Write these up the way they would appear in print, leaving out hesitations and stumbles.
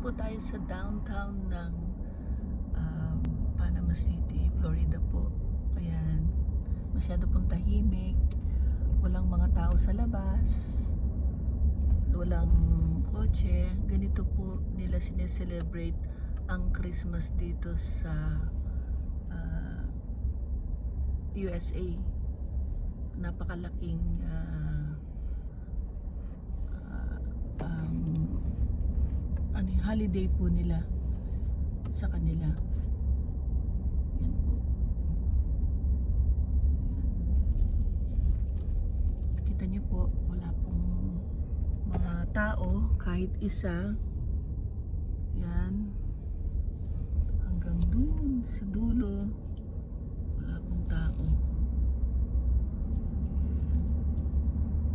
po tayo sa downtown ng Panama City, Florida po. Ayan, masyado pong tahimik, walang mga tao sa labas, walang kotse. Ganito po nila sineselebrate ang Christmas dito sa USA. Napakalaking holiday po nila sa kanila. Yan po. Yan. Kita niyo po, wala pong mga tao kahit isa. Yan. Hanggang dun sa dulo, wala pong tao.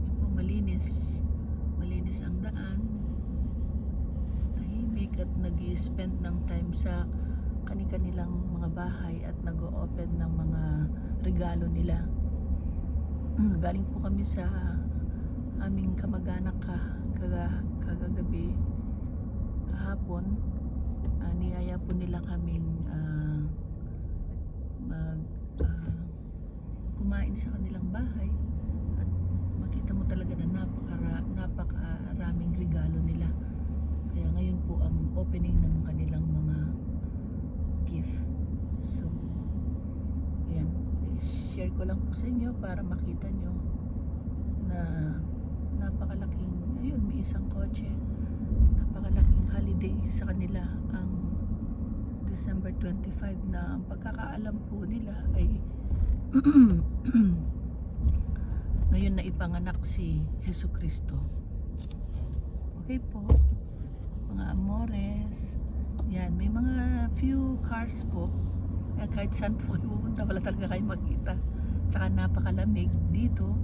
Yan po, malinis. Malinis ang daan. At nag-i-spend ng time sa kanilang mga bahay at nag-o-open ng mga regalo nila. Galing po kami sa aming kamag-anak kagagabi, kahapon. Niyaya po nila kaming kumain sa kanilang bahay at makita mo talaga na napakaraming regalo nila. Kaya ngayon po ang opening ng kanilang mga gift. So, ayan. Share ko lang po sa inyo para makita nyo na napakalaking, ayun, may isang kotse. Napakalaking holiday sa kanila ang December 25 na ang pagkakaalam po nila ay ngayon na ipanganak si Jesucristo. Okay po. Mga amores. Yan, may mga few cars po. Kahit saan po pupunta, wala talaga kayo makita. Tsaka napakalamig dito.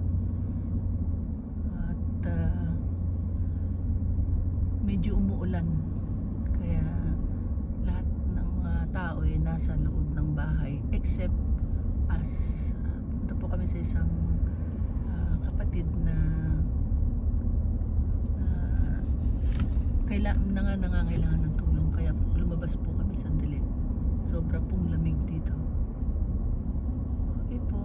At medyo umuulan. Kaya lahat ng mga tao ay nasa loob ng bahay. Except us. Punta po kami sa isang kapatid na nangangailangan ng tulong, kaya lumabas po kami sandali. Sobra pong lamig dito. Okay po.